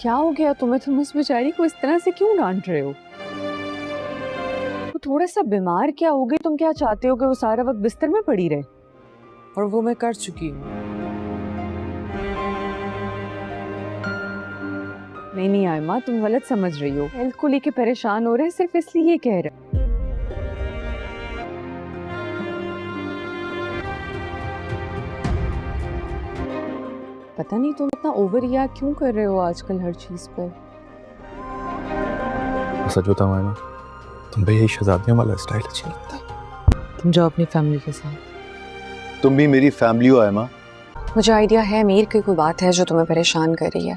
کیا ہو گیا تمہیں؟ تم اس بیچاری کو اس طرح سے کیوں ڈانٹ رہے ہو؟ وہ تھوڑا سا بیمار کیا ہو گئی؟ تم کیا چاہتے ہو کہ وہ سارا وقت بستر میں پڑی رہے؟ اور وہ میں کر چکی ہوں. نہیں آئمہ، تم غلط سمجھ رہی ہو. ہیلتھ کو لے کے پریشان ہو رہے ہیں صرف اس لیے کہہ رہے. پتہ نہیں تم اتنا اوور ریئیکٹ کیوں کر رہے ہو آج کل ہر چیز پہ. سچ بتاؤں آئمہ، تم بھی یہی شہزادیوں والا اسٹائل اچھا لگتا ہے. تم جاؤ اپنی فیملی کے ساتھ. تم بھی میری فیملی ہو آئمہ. مجھے آئیڈیا ہے میر کی کوئی بات ہے جو تمہیں پریشان کر رہی ہے.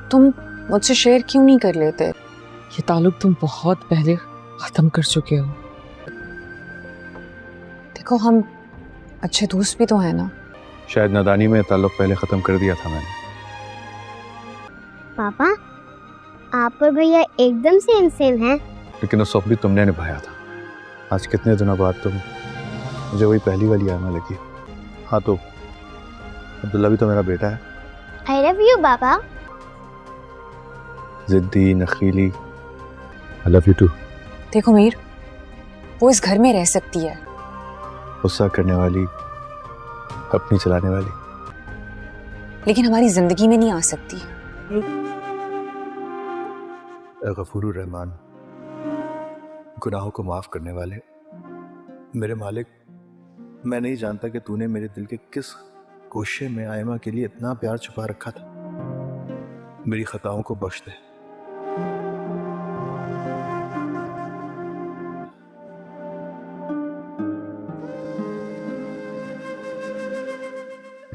تم مجھ سے شیئر کیوں نہیں کر لیتے؟ یہ تعلق تم بہت پہلے ختم کر چکے ہو. دیکھو ہم اچھے دوست بھی تو ہیں نا. شاید نادانی میں تعلق پہلے ختم کر دیا تھا میں نے. پاپا آپ اور بھیا ایک دم سیم ہیں. لیکن اس وقت بھی تم نے نبھایا تھا. آج کتنے دنوں بعد تم مجھے وہی پہلی والی آئمہ لگی. ہاں تو عبداللہ بھی تو میرا بیٹا ہے. I love you papa. ضدی، نخیلی. I love you too. دیکھو میر، وہ اس گھر میں رہ سکتی ہے. غصہ کرنے والی، اپنی چلانے والی، لیکن ہماری زندگی میں نہیں آ سکتی. اے غفور الرحمن، گناہوں کو معاف کرنے والے، میرے مالک، میں نہیں جانتا کہ تو نے میرے دل کے کس گوشے میں آئمہ کے لیے اتنا پیار چھپا رکھا تھا. میری خطاؤں کو بخش دے.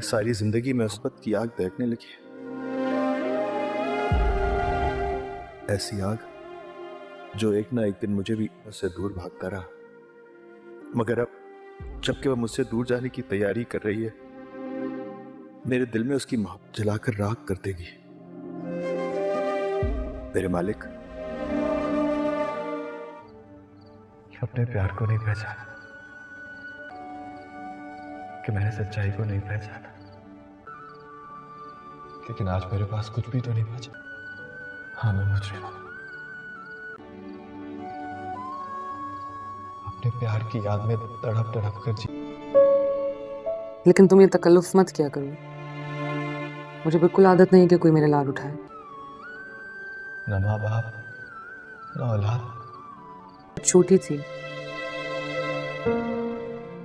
ساری زندگی میں محبت کی آگ دیکھنے لگی. ایسی آگ جو ایک نہ ایک دن مجھے بھی مجھ سے دور بھاگتا رہا، مگر اب جب کہ وہ مجھ سے دور جانے کی تیاری کر رہی ہے، میرے دل میں اس کی محبت جلا کر راکھ کر دے گی. میرے مالک، اپنے پیار کو نہیں پہچانا کہ میں نے سچائی کو نہیں پہچانا، لیکن آج میرے پاس کچھ بھی تو نہیں بچا. ہاں میں مجرم ہوں. اپنے پیار کی یاد میں تڑپ تڑپ کر جی. لیکن تم یہ تکلف مت کیا کرو. مجھے بالکل عادت نہیں کہ کوئی میرے لال اٹھائے. نہ ماں باپ، نہ اولاد. چھوٹی تھی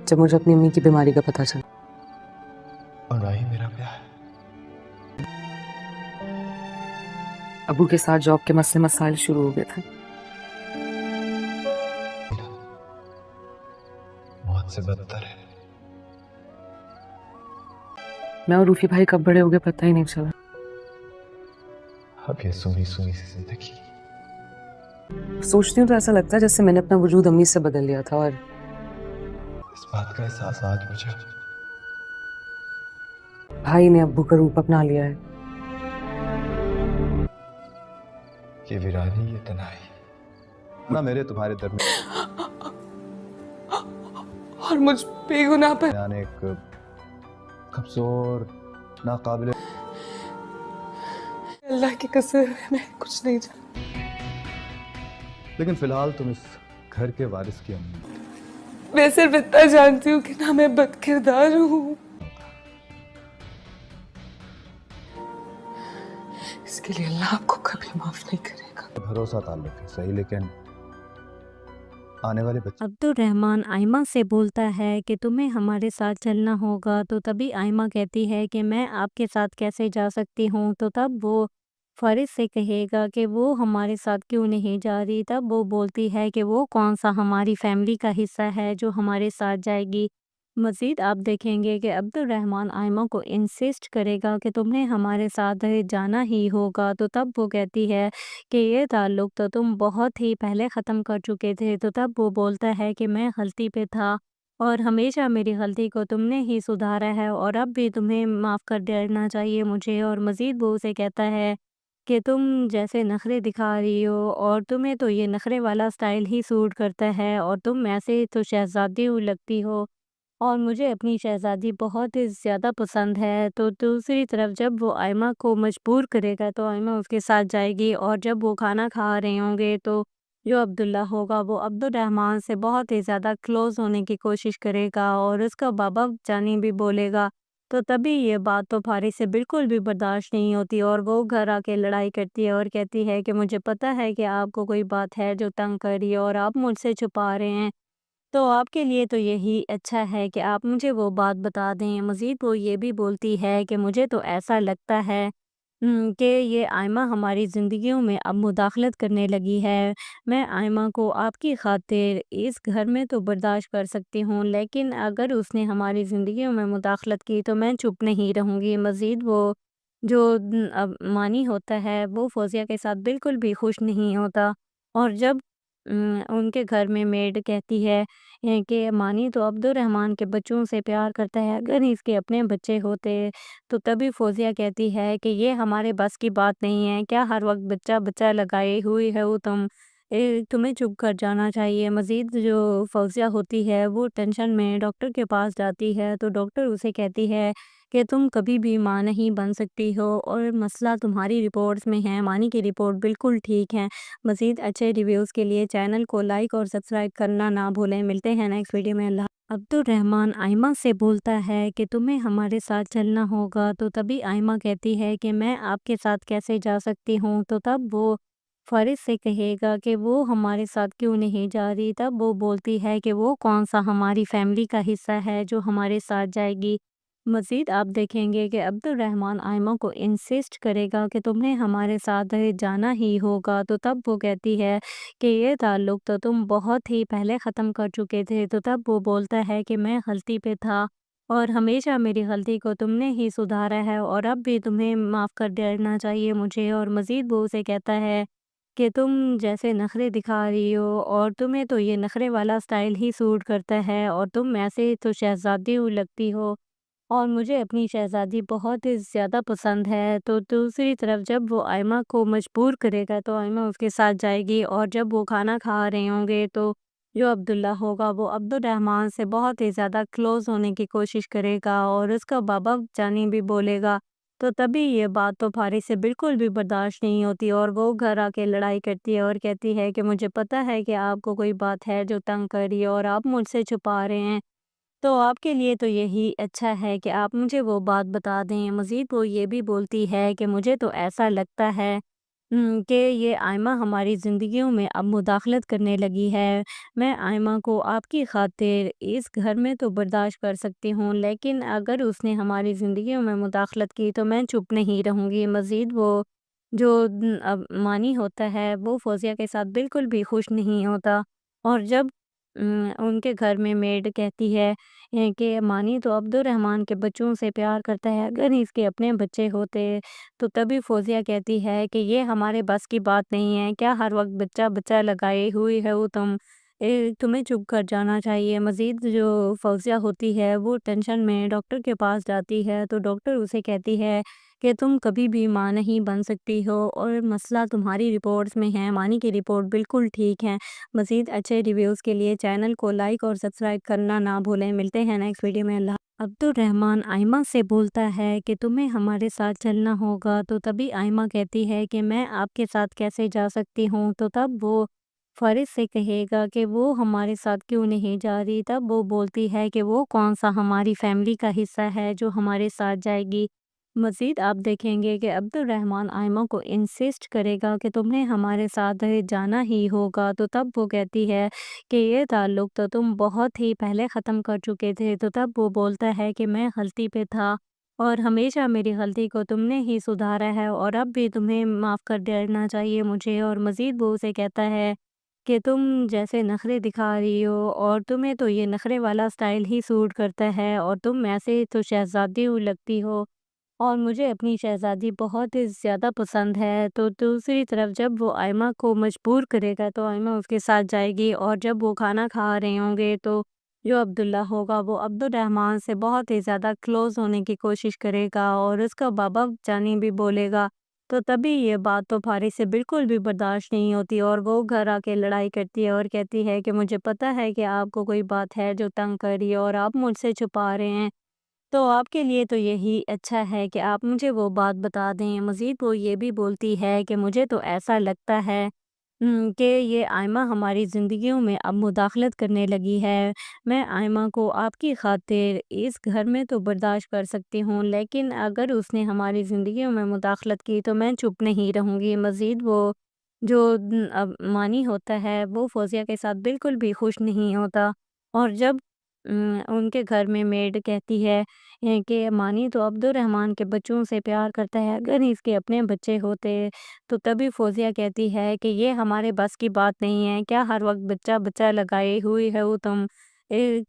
جب مجھے اپنی امی کی بیماری کا پتہ چلا. اور نہ ہی میرا پیار. ابو کے ساتھ جاب کے مسئلے مسائل شروع ہو گئے تھے. موت سے بدتر ہے. میں اور روفی بھائی کب بڑے ہو گئے پتہ ہی نہیں چلا. اب یہ سنی سنی سی زندگی. سوچتی ہوں تو ایسا لگتا ہے جیسے میں نے اپنا وجود امی سے بدل لیا تھا. اور اس بات کا احساس آج مجھے بھائی نے ابو کا روپ اپنا لیا ہے. یہ ویرانی، یہ تنہائی نہ میرے تمہارے درمیان اور مجھ بے گناہ پر ایک کمزور، ناقابل. اللہ کی قسم میں کچھ نہیں جانتی. لیکن فی الحال تم اس گھر کے وارث کی امی. میں صرف اتنا جانتی ہوں کہ نہ میں بد کردار ہوں. اس کے لیے اللہ آپ کو کبھی معاف نہیں کرے گا. بھروسہ تعلق ہے صحیح، لیکن آنے والے بچے. عبد الرحمن آئمہ سے بولتا ہے کہ تمہیں ہمارے ساتھ چلنا ہوگا، تو تبھی آئمہ کہتی ہے کہ میں آپ کے ساتھ کیسے جا سکتی ہوں. تو تب وہ فارس سے کہے گا کہ وہ ہمارے ساتھ کیوں نہیں جا رہی. تب وہ بولتی ہے کہ وہ کون سا ہماری فیملی کا حصہ ہے جو ہمارے ساتھ جائے گی. مزید آپ دیکھیں گے کہ عبد الرحمن آئمہ کو انسسٹ کرے گا کہ تمہیں ہمارے ساتھ جانا ہی ہوگا. تو تب وہ کہتی ہے کہ یہ تعلق تو تم بہت ہی پہلے ختم کر چکے تھے. تو تب وہ بولتا ہے کہ میں غلطی پہ تھا اور ہمیشہ میری غلطی کو تم نے ہی سدھارا ہے، اور اب بھی تمہیں معاف کر دینا چاہیے مجھے. اور مزید وہ اسے کہتا ہے کہ تم جیسے نخرے دکھا رہی ہو اور تمہیں تو یہ نخرے والا سٹائل ہی سوٹ کرتا ہے، اور تم ایسے تو شہزادی لگتی ہو، اور مجھے اپنی شہزادی بہت ہی زیادہ پسند ہے۔ تو دوسری طرف جب وہ آئمہ کو مجبور کرے گا تو آئمہ اس کے ساتھ جائے گی، اور جب وہ کھانا کھا رہے ہوں گے تو جو عبداللہ ہوگا وہ عبد الرحمن سے بہت ہی زیادہ کلوز ہونے کی کوشش کرے گا، اور اس کا بابا جانی بھی بولے گا۔ تو تبھی یہ بات تو فارس سے بالکل بھی برداشت نہیں ہوتی، اور وہ گھر آ کے لڑائی کرتی ہے اور کہتی ہے کہ مجھے پتہ ہے کہ آپ کو کوئی بات ہے جو تنگ کر رہی ہے اور آپ مجھ سے چھپا رہے ہیں، تو آپ کے لیے تو یہی اچھا ہے کہ آپ مجھے وہ بات بتا دیں۔ مزید وہ یہ بھی بولتی ہے کہ مجھے تو ایسا لگتا ہے کہ یہ آئمہ ہماری زندگیوں میں اب مداخلت کرنے لگی ہے۔ میں آئمہ کو آپ کی خاطر اس گھر میں تو برداشت کر سکتی ہوں، لیکن اگر اس نے ہماری زندگیوں میں مداخلت کی تو میں چپ نہیں رہوں گی۔ مزید وہ جو اب مانی ہوتا ہے وہ فوزیہ کے ساتھ بالکل بھی خوش نہیں ہوتا، اور جب ان کے گھر میں میڈ کہتی ہے کہ مانی تو عبد الرحمن کے بچوں سے پیار کرتا ہے، اگر اس کے اپنے بچے ہوتے، تو تبھی فوزیہ کہتی ہے کہ یہ ہمارے بس کی بات نہیں ہے، کیا ہر وقت بچہ بچہ لگائے ہوئی ہے وہ تمہیں چپ کر جانا چاہیے۔ مزید جو فوزیہ ہوتی ہے وہ ٹینشن میں ڈاکٹر کے پاس جاتی ہے، تو ڈاکٹر اسے کہتی ہے کہ تم کبھی بھی ماں نہیں بن سکتی ہو، اور مسئلہ تمہاری رپورٹس میں ہے، مانی کی رپورٹ بالکل ٹھیک ہے۔ مزید اچھے ریویوز کے لیے چینل کو لائک اور سبسکرائب کرنا نہ بھولیں۔ ملتے ہیں نیکسٹ ویڈیو میں۔ اللہ عبد الرحمن آئمہ سے بولتا ہے کہ تمہیں ہمارے ساتھ چلنا ہوگا، تو تبھی آئمہ کہتی ہے کہ میں آپ کے ساتھ کیسے جا سکتی ہوں، تو تب وہ فارس سے کہے گا کہ وہ ہمارے ساتھ کیوں نہیں جا رہی، تب وہ بولتی ہے کہ وہ کون سا ہماری فیملی کا حصہ ہے جو ہمارے ساتھ جائے گی۔ مزید آپ دیکھیں گے کہ عبد الرحمن آئمہ کو انسسٹ کرے گا کہ تمہیں ہمارے ساتھ جانا ہی ہوگا، تو تب وہ کہتی ہے کہ یہ تعلق تو تم بہت ہی پہلے ختم کر چکے تھے، تو تب وہ بولتا ہے کہ میں غلطی پہ تھا، اور ہمیشہ میری غلطی کو تم نے ہی سدھارا ہے، اور اب بھی تمہیں معاف کر دینا چاہیے مجھے۔ اور مزید وہ اسے کہتا ہے کہ تم جیسے نخرے دکھا رہی ہو، اور تمہیں تو یہ نخرے والا سٹائل ہی سوٹ کرتا ہے، اور تم ایسے تو شہزادی لگتی ہو، اور مجھے اپنی شہزادی بہت ہی زیادہ پسند ہے۔ تو دوسری طرف جب وہ آئمہ کو مجبور کرے گا تو آئمہ اس کے ساتھ جائے گی، اور جب وہ کھانا کھا رہے ہوں گے تو جو عبداللہ ہوگا وہ عبد الرحمن سے بہت ہی زیادہ کلوز ہونے کی کوشش کرے گا، اور اس کا بابا جانی بھی بولے گا۔ تو تبھی یہ بات تو فارس سے بالکل بھی برداشت نہیں ہوتی، اور وہ گھر آ کے لڑائی کرتی ہے اور کہتی ہے کہ مجھے پتہ ہے کہ آپ کو کوئی بات ہے جو تنگ کر رہی ہے اور آپ مجھ سے چھپا رہے ہیں، تو آپ کے لیے تو یہی اچھا ہے کہ آپ مجھے وہ بات بتا دیں۔ مزید وہ یہ بھی بولتی ہے کہ مجھے تو ایسا لگتا ہے کہ یہ آئمہ ہماری زندگیوں میں اب مداخلت کرنے لگی ہے۔ میں آئمہ کو آپ کی خاطر اس گھر میں تو برداشت کر سکتی ہوں، لیکن اگر اس نے ہماری زندگیوں میں مداخلت کی تو میں چپ نہیں رہوں گی۔ مزید وہ جو اب مانی ہوتا ہے وہ فوزیہ کے ساتھ بالکل بھی خوش نہیں ہوتا، اور جب ان کے گھر میں میڈ کہتی ہے کہ مانی تو عبد الرحمن کے بچوں سے پیار کرتا ہے، اگر اس کے اپنے بچے ہوتے، تو تبھی فوزیہ کہتی ہے کہ یہ ہمارے بس کی بات نہیں ہے، کیا ہر وقت بچہ بچہ لگائے ہوئی ہے وہ تمہیں چپ کر جانا چاہیے۔ مزید جو فوزیہ ہوتی ہے وہ ٹینشن میں ڈاکٹر کے پاس جاتی ہے، تو ڈاکٹر اسے کہتی ہے کہ تم کبھی بھی ماں نہیں بن سکتی ہو، اور مسئلہ تمہاری رپورٹس میں ہے، مانی کی رپورٹ بالکل ٹھیک ہے۔ مزید اچھے ریویوز کے لیے چینل کو لائک اور سبسکرائب کرنا نہ بھولیں۔ ملتے ہیں نیکسٹ ویڈیو میں۔ اللہ عبد الرحمن آئمہ سے بولتا ہے کہ تمہیں ہمارے ساتھ چلنا ہوگا، تو تبھی آئمہ کہتی ہے کہ میں آپ کے ساتھ کیسے جا سکتی ہوں، تو تب وہ فارس سے کہے گا کہ وہ ہمارے ساتھ کیوں نہیں جا رہی، تب وہ بولتی ہے کہ وہ کون سا ہماری فیملی کا حصہ ہے جو ہمارے ساتھ جائے گی۔ مزید آپ دیکھیں گے کہ عبد الرحمن آئمہ کو انسسٹ کرے گا کہ تمہیں ہمارے ساتھ جانا ہی ہوگا، تو تب وہ کہتی ہے کہ یہ تعلق تو تم بہت ہی پہلے ختم کر چکے تھے، تو تب وہ بولتا ہے کہ میں غلطی پہ تھا، اور ہمیشہ میری غلطی کو تم نے ہی سدھارا ہے، اور اب بھی تمہیں معاف کر دینا چاہیے مجھے۔ اور مزید وہ اسے کہتا ہے کہ تم جیسے نخرے دکھا رہی ہو، اور تمہیں تو یہ نخرے والا سٹائل ہی سوٹ کرتا ہے، اور تم ایسے تو شہزادی لگتی ہو، اور مجھے اپنی شہزادی بہت ہی زیادہ پسند ہے۔ تو دوسری طرف جب وہ آئمہ کو مجبور کرے گا تو آئمہ اس کے ساتھ جائے گی، اور جب وہ کھانا کھا رہے ہوں گے تو جو عبداللہ ہوگا وہ عبد الرحمن سے بہت ہی زیادہ کلوز ہونے کی کوشش کرے گا، اور اس کا بابا جانی بھی بولے گا۔ تو تبھی یہ بات تو فارس سے بالکل بھی برداشت نہیں ہوتی اور وہ گھر آ کے لڑائی کرتی ہے اور کہتی ہے کہ مجھے پتہ ہے کہ آپ کو کوئی بات ہے جو تنگ کر رہی ہے اور آپ مجھ سے چھپا رہے ہیں، تو آپ کے لیے تو یہی اچھا ہے کہ آپ مجھے وہ بات بتا دیں۔ مزید وہ یہ بھی بولتی ہے کہ مجھے تو ایسا لگتا ہے کہ یہ آئمہ ہماری زندگیوں میں اب مداخلت کرنے لگی ہے۔ میں آئمہ کو آپ کی خاطر اس گھر میں تو برداشت کر سکتی ہوں، لیکن اگر اس نے ہماری زندگیوں میں مداخلت کی تو میں چپ نہیں رہوں گی۔ مزید وہ جو اب مانی ہوتا ہے وہ فوزیہ کے ساتھ بالکل بھی خوش نہیں ہوتا، اور جب ان کے گھر میں میڈ کہتی ہے کہ مانی تو عبد الرحمن کے بچوں سے پیار کرتا ہے، اگر اس کے اپنے بچے ہوتے، تو تبھی فوزیہ کہتی ہے کہ یہ ہمارے بس کی بات نہیں ہے، کیا ہر وقت بچہ بچہ لگائے ہوئی ہے وہ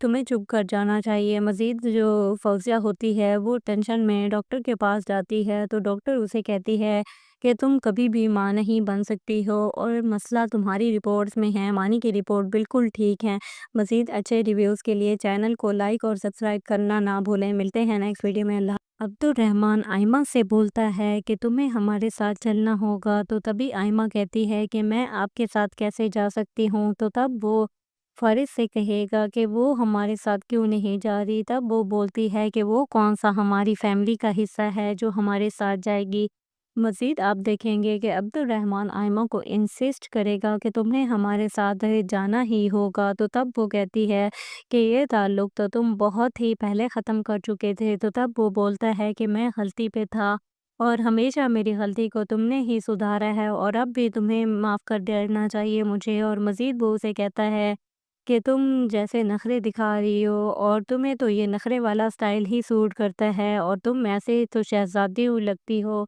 تمہیں چپ کر جانا چاہیے۔ مزید جو فوزیہ ہوتی ہے وہ ٹینشن میں ڈاکٹر کے پاس جاتی ہے، تو ڈاکٹر اسے کہتی ہے کہ تم کبھی بھی ماں نہیں بن سکتی ہو اور مسئلہ تمہاری رپورٹس میں ہے، مانی کی رپورٹ بالکل ٹھیک ہے۔ مزید اچھے ریویوز کے لیے چینل کو لائک اور سبسکرائب کرنا نہ بھولیں۔ ملتے ہیں نیکسٹ ویڈیو میں۔ اللہ عبد الرحمن آئمہ سے بولتا ہے کہ تمہیں ہمارے ساتھ چلنا ہوگا، تو تبھی آئمہ کہتی ہے کہ میں آپ کے ساتھ کیسے جا سکتی ہوں، تو تب وہ فارس سے کہے گا کہ وہ ہمارے ساتھ کیوں نہیں جا رہی، تب وہ بولتی ہے کہ وہ کون سا ہماری فیملی کا حصہ ہے جو ہمارے ساتھ جائے گی۔ مزید آپ دیکھیں گے کہ عبد الرحمن آئمہ کو انسسٹ کرے گا کہ تمہیں ہمارے ساتھ جانا ہی ہوگا، تو تب وہ کہتی ہے کہ یہ تعلق تو تم بہت ہی پہلے ختم کر چکے تھے، تو تب وہ بولتا ہے کہ میں غلطی پہ تھا اور ہمیشہ میری غلطی کو تم نے ہی سدھارا ہے اور اب بھی تمہیں معاف کر دینا چاہیے مجھے۔ اور مزید وہ اسے کہتا ہے کہ تم جیسے نخرے دکھا رہی ہو اور تمہیں تو یہ نخرے والا سٹائل ہی سوٹ کرتا ہے اور تم ایسے تو شہزادی لگتی ہو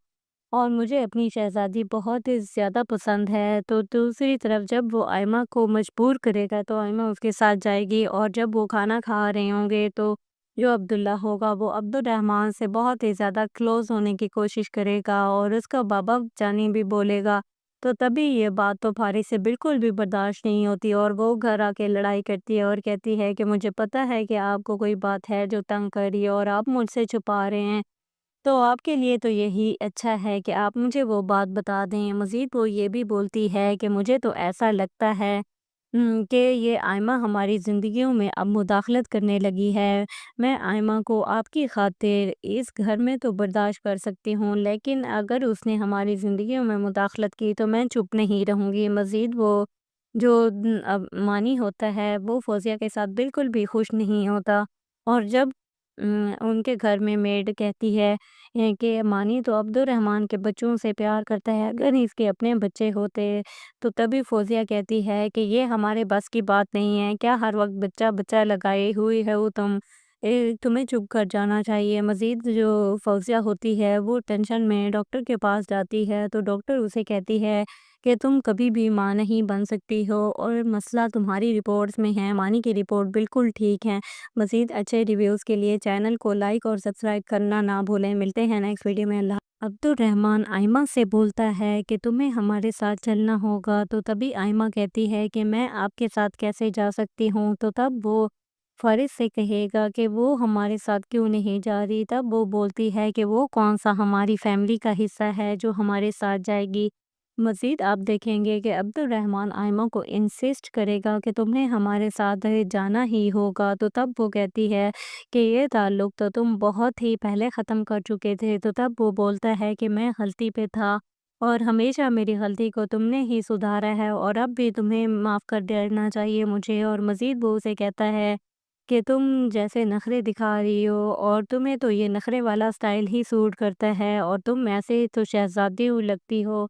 اور مجھے اپنی شہزادی بہت زیادہ پسند ہے۔ تو دوسری طرف جب وہ آئمہ کو مجبور کرے گا تو آئمہ اس کے ساتھ جائے گی، اور جب وہ کھانا کھا رہے ہوں گے تو جو عبداللہ ہوگا وہ عبد الرحمن سے بہت ہی زیادہ کلوز ہونے کی کوشش کرے گا اور اس کا بابا جانی بھی بولے گا، تو تبھی یہ بات تو فارس سے بالکل بھی برداشت نہیں ہوتی اور وہ گھر آ کے لڑائی کرتی ہے اور کہتی ہے کہ مجھے پتہ ہے کہ آپ کو کوئی بات ہے جو تنگ کر رہی ہے اور آپ مجھ سے چھپا رہے ہیں، تو آپ کے لیے تو یہی اچھا ہے کہ آپ مجھے وہ بات بتا دیں۔ مزید وہ یہ بھی بولتی ہے کہ مجھے تو ایسا لگتا ہے کہ یہ آئمہ ہماری زندگیوں میں اب مداخلت کرنے لگی ہے۔ میں آئمہ کو آپ کی خاطر اس گھر میں تو برداشت کر سکتی ہوں، لیکن اگر اس نے ہماری زندگیوں میں مداخلت کی تو میں چپ نہیں رہوں گی۔ مزید وہ جو اب مانی ہوتا ہے وہ فوزیہ کے ساتھ بالکل بھی خوش نہیں ہوتا، اور جب ان کے گھر میں میڈ کہتی ہے کہ مانی تو عبد الرحمن کے بچوں سے پیار کرتا ہے، اگر اس کے اپنے بچے ہوتے، تو تبھی فوزیہ کہتی ہے کہ یہ ہمارے بس کی بات نہیں ہے، کیا ہر وقت بچہ بچہ لگائے ہوئی ہے وہ تمہیں چپ کر جانا چاہیے۔ مزید جو فوزیہ ہوتی ہے وہ ٹینشن میں ڈاکٹر کے پاس جاتی ہے، تو ڈاکٹر اسے کہتی ہے کہ تم کبھی بھی ماں نہیں بن سکتی ہو اور مسئلہ تمہاری رپورٹس میں ہے، مانی کی رپورٹ بالکل ٹھیک ہے۔ مزید اچھے ریویوز کے لیے چینل کو لائک اور سبسکرائب کرنا نہ بھولیں۔ ملتے ہیں نیکسٹ ویڈیو میں۔ اللہ عبد الرحمن آئمہ سے بولتا ہے کہ تمہیں ہمارے ساتھ چلنا ہوگا، تو تبھی آئمہ کہتی ہے کہ میں آپ کے ساتھ کیسے جا سکتی ہوں، تو تب وہ فارس سے کہے گا کہ وہ ہمارے ساتھ کیوں نہیں جا رہی، تب وہ بولتی ہے کہ وہ کون سا ہماری فیملی کا حصہ ہے جو ہمارے ساتھ جائے گی۔ مزید آپ دیکھیں گے کہ عبد الرحمن آئمہ کو انسسٹ کرے گا کہ تمہیں ہمارے ساتھ جانا ہی ہوگا، تو تب وہ کہتی ہے کہ یہ تعلق تو تم بہت ہی پہلے ختم کر چکے تھے، تو تب وہ بولتا ہے کہ میں غلطی پہ تھا اور ہمیشہ میری غلطی کو تم نے ہی سدھارا ہے اور اب بھی تمہیں معاف کر دینا چاہیے مجھے۔ اور مزید وہ اسے کہتا ہے کہ تم جیسے نخرے دکھا رہی ہو اور تمہیں تو یہ نخرے والا سٹائل ہی سوٹ کرتا ہے اور تم ایسے تو شہزادی لگتی ہو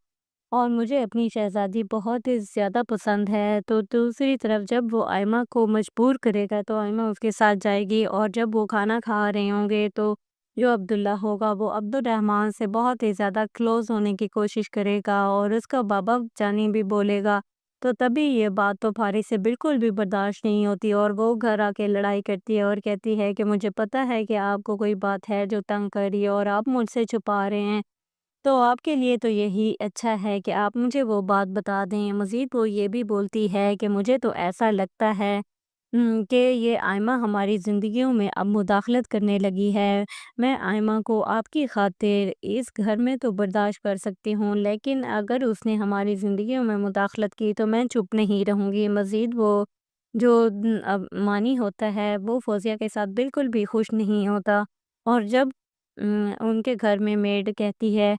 اور مجھے اپنی شہزادی بہت زیادہ پسند ہے۔ تو دوسری طرف جب وہ آئمہ کو مجبور کرے گا تو آئمہ اس کے ساتھ جائے گی، اور جب وہ کھانا کھا رہے ہوں گے تو جو عبداللہ ہوگا وہ عبد الرحمن سے بہت ہی زیادہ کلوز ہونے کی کوشش کرے گا اور اس کا بابا جانی بھی بولے گا، تو تبھی یہ بات تو فارس سے بالکل بھی برداشت نہیں ہوتی اور وہ گھر آ کے لڑائی کرتی ہے اور کہتی ہے کہ مجھے پتہ ہے کہ آپ کو کوئی بات ہے جو تنگ کر رہی ہے اور آپ مجھ سے چھپا رہے ہیں، تو آپ کے لیے تو یہی اچھا ہے کہ آپ مجھے وہ بات بتا دیں۔ مزید وہ یہ بھی بولتی ہے کہ مجھے تو ایسا لگتا ہے کہ یہ آئمہ ہماری زندگیوں میں اب مداخلت کرنے لگی ہے۔ میں آئمہ کو آپ کی خاطر اس گھر میں تو برداشت کر سکتی ہوں، لیکن اگر اس نے ہماری زندگیوں میں مداخلت کی تو میں چپ نہیں رہوں گی۔ مزید وہ جو اب مانی ہوتا ہے وہ فوزیہ کے ساتھ بالکل بھی خوش نہیں ہوتا، اور جب ان کے گھر میں میڈ کہتی ہے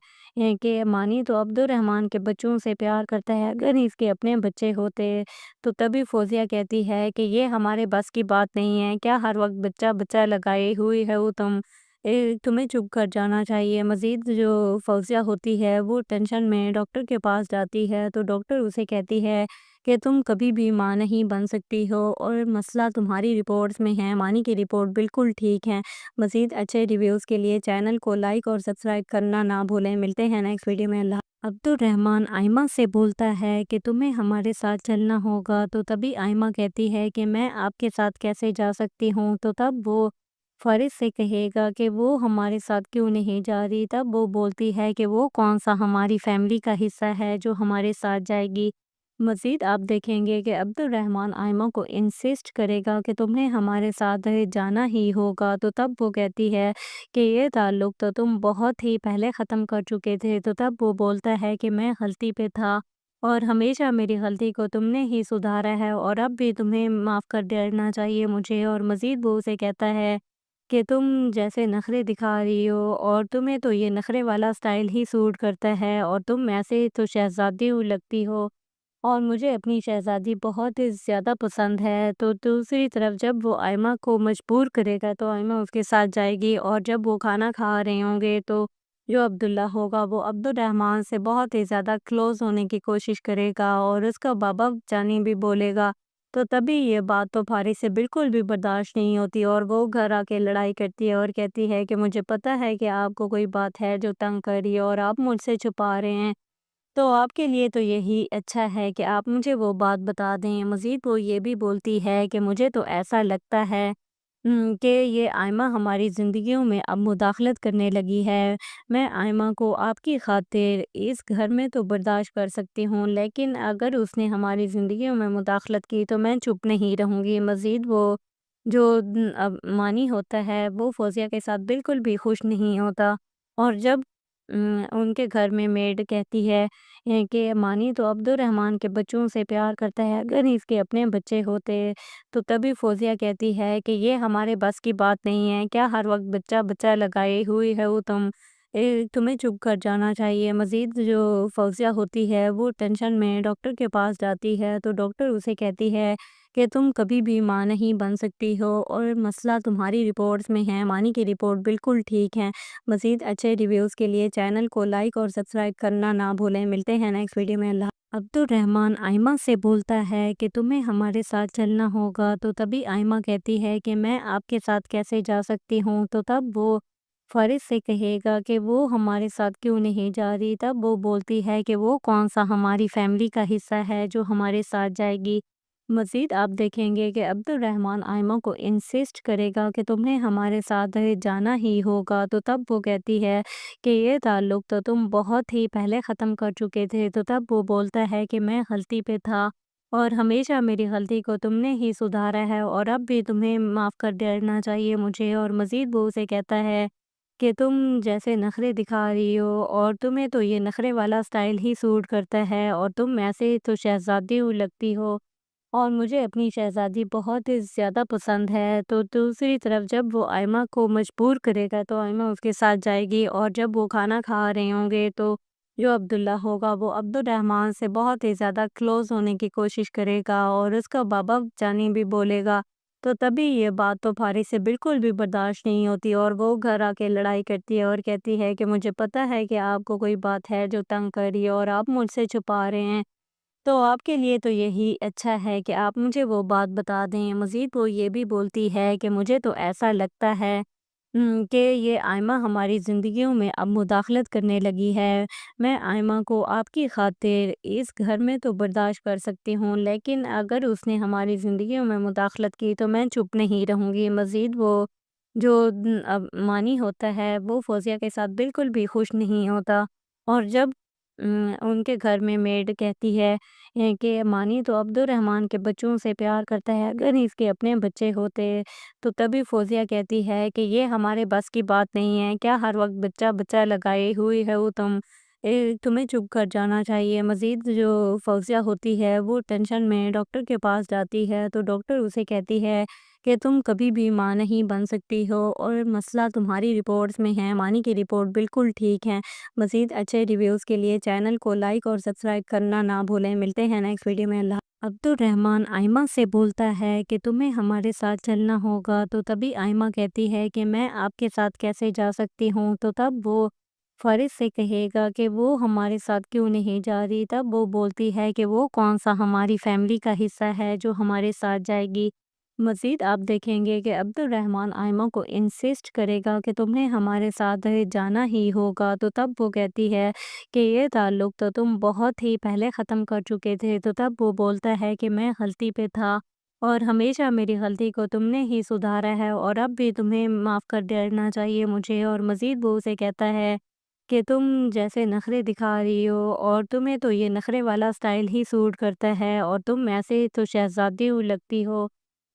کہ مانی تو عبد الرحمن کے بچوں سے پیار کرتا ہے، اگر اس کے اپنے بچے ہوتے، تو تبھی فوزیہ کہتی ہے کہ یہ ہمارے بس کی بات نہیں ہے، کیا ہر وقت بچہ بچہ لگائے ہوئی ہے وہ تمہیں چپ کر جانا چاہیے۔ مزید جو فوزیہ ہوتی ہے وہ ٹینشن میں ڈاکٹر کے پاس جاتی ہے، تو ڈاکٹر اسے کہتی ہے کہ تم کبھی بھی ماں نہیں بن سکتی ہو، اور مسئلہ تمہاری رپورٹس میں ہے، مانی کی رپورٹ بالکل ٹھیک ہے۔ مزید اچھے ریویوز کے لیے چینل کو لائک اور سبسکرائب کرنا نہ بھولیں۔ ملتے ہیں نیکسٹ ویڈیو میں۔ اللہ عبد الرحمن آئمہ سے بولتا ہے کہ تمہیں ہمارے ساتھ چلنا ہوگا، تو تبھی آئمہ کہتی ہے کہ میں آپ کے ساتھ کیسے جا سکتی ہوں، تو تب وہ فارس سے کہے گا کہ وہ ہمارے ساتھ کیوں نہیں جا رہی، تب وہ بولتی ہے کہ وہ کون سا ہماری فیملی کا حصہ ہے جو ہمارے ساتھ جائے گی۔ مزید آپ دیکھیں گے کہ عبد الرحمن آئمہ کو انسسٹ کرے گا کہ تمہیں ہمارے ساتھ جانا ہی ہوگا، تو تب وہ کہتی ہے کہ یہ تعلق تو تم بہت ہی پہلے ختم کر چکے تھے، تو تب وہ بولتا ہے کہ میں غلطی پہ تھا، اور ہمیشہ میری غلطی کو تم نے ہی سدھارا ہے، اور اب بھی تمہیں معاف کر دینا چاہیے مجھے۔ اور مزید وہ اسے کہتا ہے کہ تم جیسے نخرے دکھا رہی ہو، اور تمہیں تو یہ نخرے والا سٹائل ہی سوٹ کرتا ہے، اور تم ایسے تو شہزادی لگتی ہو، اور مجھے اپنی شہزادی بہت زیادہ پسند ہے۔ تو دوسری طرف جب وہ آئمہ کو مجبور کرے گا تو آئمہ اس کے ساتھ جائے گی، اور جب وہ کھانا کھا رہے ہوں گے تو جو عبداللہ ہوگا وہ عبد الرحمن سے بہت ہی زیادہ کلوز ہونے کی کوشش کرے گا، اور اس کا بابا جانی بھی بولے گا، تو تبھی یہ بات تو فارس سے بالکل بھی برداشت نہیں ہوتی، اور وہ گھر آ کے لڑائی کرتی ہے اور کہتی ہے کہ مجھے پتہ ہے کہ آپ کو کوئی بات ہے جو تنگ کر رہی ہے، اور آپ مجھ سے چھپا رہے ہیں، تو آپ کے لیے تو یہی اچھا ہے کہ آپ مجھے وہ بات بتا دیں۔ مزید وہ یہ بھی بولتی ہے کہ مجھے تو ایسا لگتا ہے کہ یہ آئمہ ہماری زندگیوں میں اب مداخلت کرنے لگی ہے۔ میں آئمہ کو آپ کی خاطر اس گھر میں تو برداشت کر سکتی ہوں، لیکن اگر اس نے ہماری زندگیوں میں مداخلت کی تو میں چپ نہیں رہوں گی۔ مزید وہ جو اب مانی ہوتا ہے وہ فوزیہ کے ساتھ بالکل بھی خوش نہیں ہوتا، اور جب ان کے گھر میں میڈ کہتی ہے کہ مانی تو عبد الرحمن کے بچوں سے پیار کرتا ہے، اگر اس کے اپنے بچے ہوتے، تو تبھی فوزیہ کہتی ہے کہ یہ ہمارے بس کی بات نہیں ہے، کیا ہر وقت بچہ بچہ لگائے ہوئی ہے وہ تمہیں چپ کر جانا چاہیے۔ مزید جو فوزیہ ہوتی ہے وہ ٹینشن میں ڈاکٹر کے پاس جاتی ہے، تو ڈاکٹر اسے کہتی ہے کہ تم کبھی بھی ماں نہیں بن سکتی ہو، اور مسئلہ تمہاری رپورٹس میں ہے، مانی کی رپورٹ بالکل ٹھیک ہے۔ مزید اچھے ریویوز کے لیے چینل کو لائک اور سبسکرائب کرنا نہ بھولیں۔ ملتے ہیں نیکسٹ ویڈیو میں۔ اللہ عبد الرحمن آئمہ سے بولتا ہے کہ تمہیں ہمارے ساتھ چلنا ہوگا، تو تبھی آئمہ کہتی ہے کہ میں آپ کے ساتھ کیسے جا سکتی ہوں، تو تب وہ فارس سے کہے گا کہ وہ ہمارے ساتھ کیوں نہیں جا رہی، تب وہ بولتی ہے کہ وہ کون سا ہماری فیملی کا حصہ ہے جو ہمارے ساتھ جائے گی۔ مزید آپ دیکھیں گے کہ عبد الرحمن آئمہ کو انسسٹ کرے گا کہ تمہیں ہمارے ساتھ جانا ہی ہوگا، تو تب وہ کہتی ہے کہ یہ تعلق تو تم بہت ہی پہلے ختم کر چکے تھے، تو تب وہ بولتا ہے کہ میں غلطی پہ تھا، اور ہمیشہ میری غلطی کو تم نے ہی سدھارا ہے، اور اب بھی تمہیں معاف کر دینا چاہیے مجھے۔ اور مزید وہ اسے کہتا ہے کہ تم جیسے نخرے دکھا رہی ہو، اور تمہیں تو یہ نخرے والا سٹائل ہی سوٹ کرتا ہے، اور تم ایسے تو شہزادی لگتی ہو، اور مجھے اپنی شہزادی بہت زیادہ پسند ہے۔ تو دوسری طرف جب وہ آئمہ کو مجبور کرے گا تو آئمہ اس کے ساتھ جائے گی، اور جب وہ کھانا کھا رہے ہوں گے تو جو عبداللہ ہوگا وہ عبد الرحمن سے بہت ہی زیادہ کلوز ہونے کی کوشش کرے گا، اور اس کا بابا جانی بھی بولے گا، تو تبھی یہ بات تو فارس سے بالکل بھی برداشت نہیں ہوتی، اور وہ گھر آ کے لڑائی کرتی ہے اور کہتی ہے کہ مجھے پتہ ہے کہ آپ کو کوئی بات ہے جو تنگ کر رہی ہے، اور آپ مجھ سے چھپا رہے ہیں، تو آپ کے لیے تو یہی اچھا ہے کہ آپ مجھے وہ بات بتا دیں۔ مزید وہ یہ بھی بولتی ہے کہ مجھے تو ایسا لگتا ہے کہ یہ آئمہ ہماری زندگیوں میں اب مداخلت کرنے لگی ہے۔ میں آئمہ کو آپ کی خاطر اس گھر میں تو برداشت کر سکتی ہوں، لیکن اگر اس نے ہماری زندگیوں میں مداخلت کی تو میں چپ نہیں رہوں گی۔ مزید وہ جو اب مانی ہوتا ہے وہ فوزیہ کے ساتھ بالکل بھی خوش نہیں ہوتا، اور جب ان کے گھر میں میڈ کہتی ہے کہ مانی تو عبدالرحمن کے بچوں سے پیار کرتا ہے، اگر اس کے اپنے بچے ہوتے تو تبھی فوزیہ کہتی ہے کہ یہ ہمارے بس کی بات نہیں ہے، کیا ہر وقت بچہ بچہ لگائے ہوئی ہے وہ تم، تمہیں چپ کر جانا چاہیے۔ مزید جو فوزیہ ہوتی ہے وہ ٹینشن میں ڈاکٹر کے پاس جاتی ہے تو ڈاکٹر اسے کہتی ہے کہ تم کبھی بھی ماں نہیں بن سکتی ہو اور مسئلہ تمہاری رپورٹس میں ہے، مانی کی رپورٹ بالکل ٹھیک ہے۔ مزید اچھے ریویوز کے لیے چینل کو لائک اور سبسکرائب کرنا نہ بھولیں۔ ملتے ہیں نیکسٹ ویڈیو میں۔ اللہ عبدالرحمن آئمہ سے بولتا ہے کہ تمہیں ہمارے ساتھ چلنا ہوگا تو تبھی آئمہ کہتی ہے کہ میں آپ کے ساتھ کیسے جا سکتی ہوں، تو تب وہ فارس سے کہے گا کہ وہ ہمارے ساتھ کیوں نہیں جا رہی، تب وہ بولتی ہے کہ وہ کون سا ہماری فیملی کا حصہ ہے جو ہمارے ساتھ جائے گی۔ مزید آپ دیکھیں گے کہ عبدالرحمن آئمہ کو انسسٹ کرے گا کہ تمہیں ہمارے ساتھ جانا ہی ہوگا، تو تب وہ کہتی ہے کہ یہ تعلق تو تم بہت ہی پہلے ختم کر چکے تھے، تو تب وہ بولتا ہے کہ میں غلطی پہ تھا اور ہمیشہ میری غلطی کو تم نے ہی سدھارا ہے اور اب بھی تمہیں معاف کر دینا چاہیے مجھے۔ اور مزید وہ اسے کہتا ہے کہ تم جیسے نخرے دکھا رہی ہو اور تمہیں تو یہ نخرے والا سٹائل ہی سوٹ کرتا ہے اور تم ایسے تو شہزادی لگتی ہو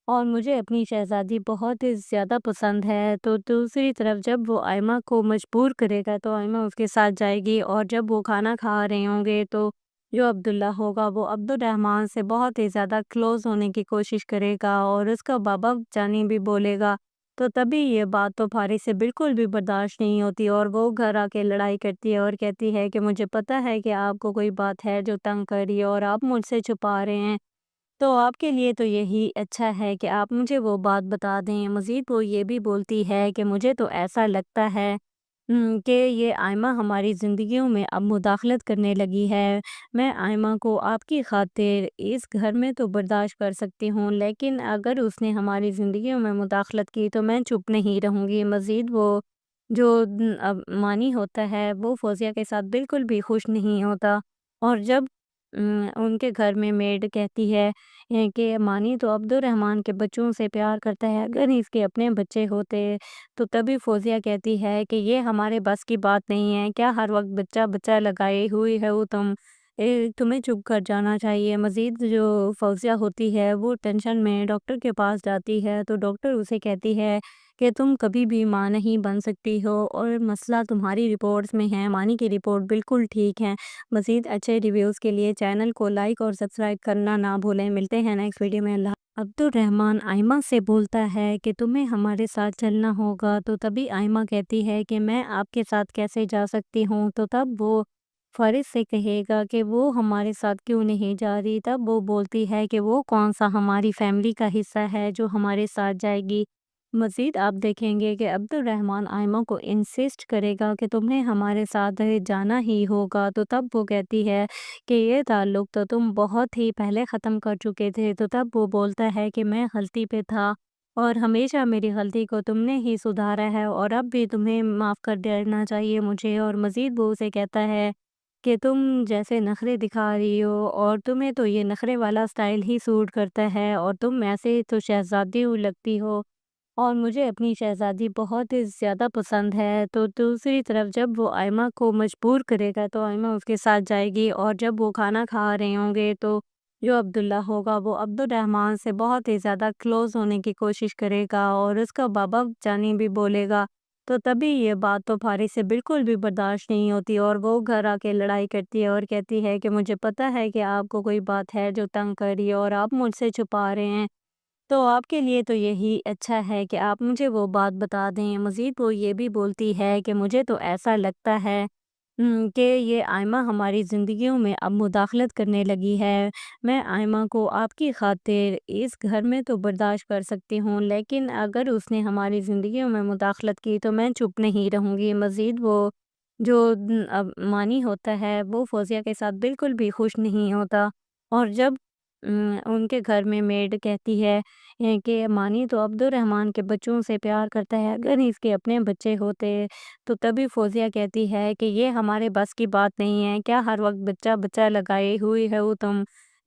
اور مجھے اپنی شہزادی بہت ہی زیادہ پسند ہے۔ تو دوسری طرف جب وہ آئمہ کو مجبور کرے گا تو آئمہ اس کے ساتھ جائے گی اور جب وہ کھانا کھا رہے ہوں گے تو جو عبداللہ ہوگا وہ عبدالرحمن سے بہت ہی زیادہ کلوز ہونے کی کوشش کرے گا اور اس کا بابا جانی بھی بولے گا، تو تبھی یہ بات تو فارس سے بالکل بھی برداشت نہیں ہوتی اور وہ گھر آ کے لڑائی کرتی ہے اور کہتی ہے کہ مجھے پتہ ہے کہ آپ کو کوئی بات ہے جو تنگ کر رہی ہے اور آپ مجھ سے چھپا رہے ہیں، تو آپ کے لیے تو یہی اچھا ہے کہ آپ مجھے وہ بات بتا دیں۔ مزید وہ یہ بھی بولتی ہے کہ مجھے تو ایسا لگتا ہے کہ یہ آئمہ ہماری زندگیوں میں اب مداخلت کرنے لگی ہے، میں آئمہ کو آپ کی خاطر اس گھر میں تو برداشت کر سکتی ہوں لیکن اگر اس نے ہماری زندگیوں میں مداخلت کی تو میں چپ نہیں رہوں گی۔ مزید وہ جو مانی ہوتا ہے وہ فوزیہ کے ساتھ بالکل بھی خوش نہیں ہوتا اور جب ان کے گھر میں میڈ کہتی ہے کہ مانی تو عبدالرحمن کے بچوں سے پیار کرتا ہے، اگر اس کے اپنے بچے ہوتے تو تبھی فوزیہ کہتی ہے کہ یہ ہمارے بس کی بات نہیں ہے، کیا ہر وقت بچہ بچہ لگائے ہوئی ہے وہ تم، تمہیں چپ کر جانا چاہیے۔ مزید جو فوزیہ ہوتی ہے وہ ٹینشن میں ڈاکٹر کے پاس جاتی ہے تو ڈاکٹر اسے کہتی ہے کہ تم کبھی بھی ماں نہیں بن سکتی ہو اور مسئلہ تمہاری رپورٹس میں ہے، مانی کی رپورٹ بالکل ٹھیک ہے۔ مزید اچھے ریویوز کے لیے چینل کو لائک اور سبسکرائب کرنا نہ بھولیں۔ ملتے ہیں نیکسٹ ویڈیو میں۔ اللہ عبدالرحمن آئمہ سے بولتا ہے کہ تمہیں ہمارے ساتھ چلنا ہوگا تو تبھی آئمہ کہتی ہے کہ میں آپ کے ساتھ کیسے جا سکتی ہوں، تو تب وہ فارس سے کہے گا کہ وہ ہمارے ساتھ کیوں نہیں جا رہی، تب وہ بولتی ہے کہ وہ کون سا ہماری فیملی کا حصہ ہے جو ہمارے ساتھ جائے گی۔ مزید آپ دیکھیں گے کہ عبدالرحمن آئمہ کو انسسٹ کرے گا کہ تمہیں ہمارے ساتھ جانا ہی ہوگا، تو تب وہ کہتی ہے کہ یہ تعلق تو تم بہت ہی پہلے ختم کر چکے تھے، تو تب وہ بولتا ہے کہ میں غلطی پہ تھا اور ہمیشہ میری غلطی کو تم نے ہی سدھارا ہے اور اب بھی تمہیں معاف کر دینا چاہیے مجھے۔ اور مزید وہ اسے کہتا ہے کہ تم جیسے نخرے دکھا رہی ہو اور تمہیں تو یہ نخرے والا سٹائل ہی سوٹ کرتا ہے اور تم ایسے تو شہزادی لگتی ہو اور مجھے اپنی شہزادی بہت ہی زیادہ پسند ہے۔ تو دوسری طرف جب وہ آئمہ کو مجبور کرے گا تو آئمہ اس کے ساتھ جائے گی اور جب وہ کھانا کھا رہے ہوں گے تو جو عبداللہ ہوگا وہ عبدالرحمن سے بہت ہی زیادہ کلوز ہونے کی کوشش کرے گا اور اس کا بابا جانی بھی بولے گا، تو تبھی یہ بات تو فارس سے بالکل بھی برداشت نہیں ہوتی اور وہ گھر آ کے لڑائی کرتی ہے اور کہتی ہے کہ مجھے پتہ ہے کہ آپ کو کوئی بات ہے جو تنگ کر رہی ہے اور آپ مجھ سے چھپا رہے ہیں، تو آپ کے لیے تو یہی اچھا ہے کہ آپ مجھے وہ بات بتا دیں۔ مزید وہ یہ بھی بولتی ہے کہ مجھے تو ایسا لگتا ہے کہ یہ آئمہ ہماری زندگیوں میں اب مداخلت کرنے لگی ہے، میں آئمہ کو آپ کی خاطر اس گھر میں تو برداشت کر سکتی ہوں لیکن اگر اس نے ہماری زندگیوں میں مداخلت کی تو میں چپ نہیں رہوں گی۔ مزید وہ جو مانی ہوتا ہے وہ فوزیہ کے ساتھ بالکل بھی خوش نہیں ہوتا اور جب ان کے گھر میں میڈ کہتی ہے کہ مانی تو عبدالرحمن کے بچوں سے پیار کرتا ہے، اگر اس کے اپنے بچے ہوتے تو تبھی فوزیہ کہتی ہے کہ یہ ہمارے بس کی بات نہیں ہے، کیا ہر وقت بچہ بچہ لگائے ہوئی ہے وہ تم،